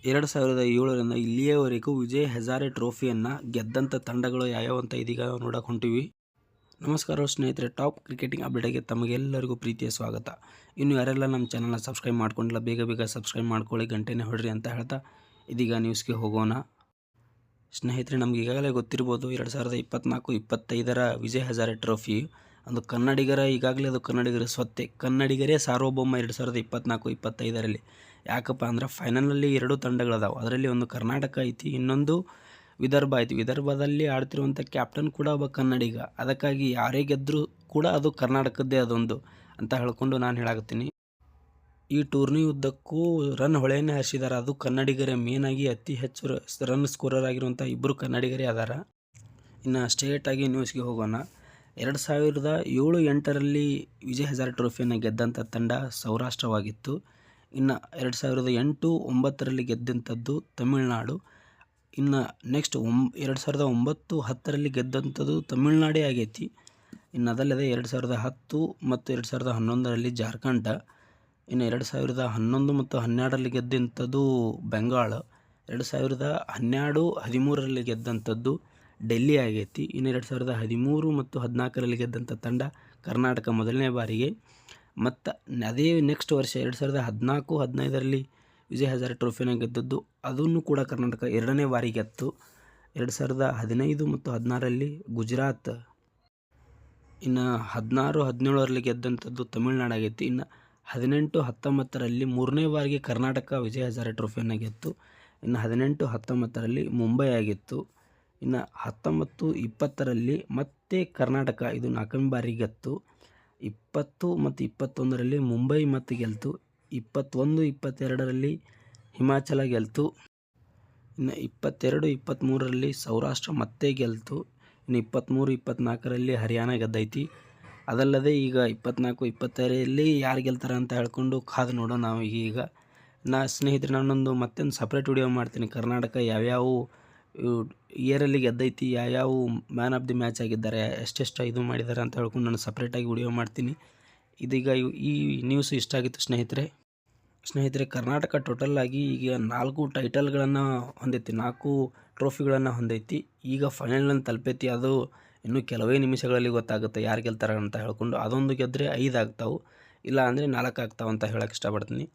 2007ರಿಂದ ಇಲ್ಲಿಯವರೆಗೂ ವಿಜಯ್ ಹಜಾರೆ ಟ್ರೋಫಿಯನ್ನು ಗೆದ್ದಂಥ ತಂಡಗಳು ಯಾವ್ಯಾವ ಅಂತ ಇದೀಗ ನೋಡಕ್ಕೆ ಹೊಂಟಿವಿ. ನಮಸ್ಕಾರ ಸ್ನೇಹಿತರೆ, ಟಾಪ್ ಕ್ರಿಕೆಟಿಂಗ್ ಅಪ್ಡೇಟ್ಗೆ ತಮಗೆಲ್ಲರಿಗೂ ಪ್ರೀತಿಯ ಸ್ವಾಗತ. ಇನ್ನು ಯಾರೆಲ್ಲ ನಮ್ಮ ಚಾನಲ್ನ ಸಬ್ಸ್ಕ್ರೈಬ್ ಮಾಡ್ಕೊಂಡಿಲ್ಲ ಬೇಗ ಸಬ್ಸ್ಕ್ರೈಬ್ ಮಾಡ್ಕೊಳ್ಳಿ, ಗಂಟೆನೇ ಹೊಡ್ರಿ ಅಂತ ಹೇಳ್ತಾ ಇದೀಗ ನ್ಯೂಸ್ಗೆ ಹೋಗೋಣ. ಸ್ನೇಹಿತರೆ, ನಮ್ಗೆ ಈಗಾಗಲೇ ಗೊತ್ತಿರ್ಬೋದು 2024-25ರ ವಿಜಯ್ ಹಜಾರೆ ಟ್ರೋಫಿ ಒಂದು ಕನ್ನಡಿಗರ, ಈಗಾಗಲೇ ಅದು ಕನ್ನಡಿಗರ ಸ್ವತ್ತೆ, ಕನ್ನಡಿಗರೇ ಸಾರ್ವಭೌಮ 2024-25ರಲ್ಲಿ. ಯಾಕಪ್ಪ ಅಂದ್ರೆ ಫೈನಲಲ್ಲಿ 2 ತಂಡಗಳದಾವೆ. ಅದರಲ್ಲಿ ಒಂದು ಕರ್ನಾಟಕ ಐತಿ, ಇನ್ನೊಂದು ವಿದರ್ಭ ಐತಿ. ವಿದರ್ಭದಲ್ಲಿ ಆಡ್ತಿರುವಂಥ ಕ್ಯಾಪ್ಟನ್ ಕೂಡ ಒಬ್ಬ ಕನ್ನಡಿಗ. ಅದಕ್ಕಾಗಿ ಯಾರೇ ಗೆದ್ದರೂ ಕೂಡ ಅದು ಕರ್ನಾಟಕದ್ದೇ ಅದೊಂದು ಅಂತ ಹೇಳ್ಕೊಂಡು ನಾನು ಹೇಳಾಕತ್ತೀನಿ. ಈ ಟೂರ್ನಿ ಉದ್ದಕ್ಕೂ ರನ್ ಹೊಳೆಯನ್ನೇ ಹರಿಸಿದ್ದಾರೆ. ಅದು ಕನ್ನಡಿಗರೇ, ಮೇನಾಗಿ ಅತಿ ಹೆಚ್ಚು ರನ್ ಸ್ಕೋರರ್ ಆಗಿರುವಂಥ ಇಬ್ಬರು ಕನ್ನಡಿಗರೇ ಅದಾರ. ಇನ್ನು ಸ್ಟ್ರೇಟಾಗಿ ನ್ಯೂಸ್ಗೆ ಹೋಗೋಣ. 2007-8ರಲ್ಲಿ ವಿಜಯ್ ಹಜಾರೆ ಟ್ರೋಫಿಯನ್ನು ಗೆದ್ದಂಥ ತಂಡ ಸೌರಾಷ್ಟ್ರವಾಗಿತ್ತು. ಇನ್ನು 2008-9ರಲ್ಲಿ ಗೆದ್ದಂಥದ್ದು ತಮಿಳುನಾಡು. ಇನ್ನು ನೆಕ್ಸ್ಟ್ 2009-10ರಲ್ಲಿ ಗೆದ್ದಂಥದ್ದು ತಮಿಳುನಾಡೇ ಆಗೈತಿ. ಇನ್ನು ಅದಲ್ಲದೆ 2010 ಮತ್ತು 2011ರಲ್ಲಿ ಜಾರ್ಖಂಡ. ಇನ್ನು 2011 ಮತ್ತು 12ರಲ್ಲಿ ಗೆದ್ದಂಥದ್ದು ಬೆಂಗಾಳ. 2012-13ರಲ್ಲಿ ಗೆದ್ದಂಥದ್ದು ಡೆಲ್ಲಿ ಆಗೈತಿ. ಇನ್ನು 2013 ಮತ್ತು 14ರಲ್ಲಿ ಗೆದ್ದಂಥ ತಂಡ ಕರ್ನಾಟಕ ಮೊದಲನೇ ಬಾರಿಗೆ. ಮತ್ತು ಅದೇ ನೆಕ್ಸ್ಟ್ ವರ್ಷ 2014-15ರಲ್ಲಿ ವಿಜಯ್ ಹಜಾರೆ ಟ್ರೋಫಿನ ಗೆದ್ದದ್ದು, ಅದನ್ನು ಕೂಡ ಕರ್ನಾಟಕ 2ನೇ ಬಾರಿ ಗೆತ್ತು. 2015 ಮತ್ತು 16ರಲ್ಲಿ ಗುಜರಾತ್. ಇನ್ನು 16-17ರಲ್ಲಿ ಗೆದ್ದಂಥದ್ದು ತಮಿಳುನಾಡು ಆಗೈತಿ. ಇನ್ನು 18-19ರಲ್ಲಿ 3ನೇ ಬಾರಿಗೆ ಕರ್ನಾಟಕ ವಿಜಯ್ ಹಜಾರೆ ಟ್ರೋಫಿಯನ್ನು ಗೆತ್ತು. ಇನ್ನು 18-19ರಲ್ಲಿ ಮುಂಬೈ ಆಗಿತ್ತು. ಇನ್ನು 19-20ರಲ್ಲಿ ಮತ್ತೆ ಕರ್ನಾಟಕ ಇದು 4ನೇ ಬಾರಿ ಗೆತ್ತು. 20 ಮತ್ತು 21ರಲ್ಲಿ ಮುಂಬೈ ಮತ್ತೆ ಗೆಲ್ತು. 21-22ರಲ್ಲಿ ಹಿಮಾಚಲ ಗೆಲ್ತು. ಇನ್ನು 22-23ರಲ್ಲಿ ಸೌರಾಷ್ಟ್ರ ಮತ್ತೆ ಗೆಲ್ತು. ಇನ್ನು 23-24ರಲ್ಲಿ ಹರಿಯಾಣ ಗೆದ್ದೈತಿ. ಅದಲ್ಲದೆ ಈಗ 24-25ರಲ್ಲಿ ಯಾರು ಗೆಲ್ತಾರೆ ಅಂತ ಹೇಳ್ಕೊಂಡು ಕಾದು ನೋಡೋಣ ನಾವು ಈಗ. ಸ್ನೇಹಿತರೆ, ನಾನೊಂದು ಮತ್ತೊಂದು ಸಪ್ರೇಟ್ ವಿಡಿಯೋ ಮಾಡ್ತೀನಿ. ಕರ್ನಾಟಕ ಯಾವ್ಯಾವ ಇಯರಲ್ಲಿ ಗೆದ್ದೈತಿ, ಯಾವ್ಯಾವ ಮ್ಯಾನ್ ಆಫ್ ದಿ ಮ್ಯಾಚ್ ಆಗಿದ್ದಾರೆ, ಎಷ್ಟೆಷ್ಟು ಇದು ಮಾಡಿದ್ದಾರೆ ಅಂತ ಹೇಳ್ಕೊಂಡು ನಾನು ಸಪ್ರೇಟಾಗಿ ವಿಡಿಯೋ ಮಾಡ್ತೀನಿ. ಇದೀಗ ಈ ನ್ಯೂಸ್ ಇಷ್ಟ ಆಗಿತ್ತು ಸ್ನೇಹಿತರೆ. ಕರ್ನಾಟಕ ಟೋಟಲ್ಲಾಗಿ ಈಗ 4 ಟೈಟಲ್ಗಳನ್ನು ಹೊಂದೈತಿ, 4 ಟ್ರೋಫಿಗಳನ್ನು ಹೊಂದೈತಿ. ಈಗ ಫೈನಲ್ನ ತಲುಪೈತಿ. ಅದು ಇನ್ನೂ ಕೆಲವೇ ನಿಮಿಷಗಳಲ್ಲಿ ಗೊತ್ತಾಗುತ್ತೆ ಯಾರು ಗೆಲ್ತಾರೆ ಅಂತ ಹೇಳ್ಕೊಂಡು. ಅದೊಂದು ಗೆದ್ದರೆ 5 ಆಗ್ತಾವೆ, ಇಲ್ಲ ಅಂದರೆ 4 ಆಗ್ತಾವೆ ಅಂತ ಹೇಳಕ್ಕೆ ಇಷ್ಟಪಡ್ತೀನಿ.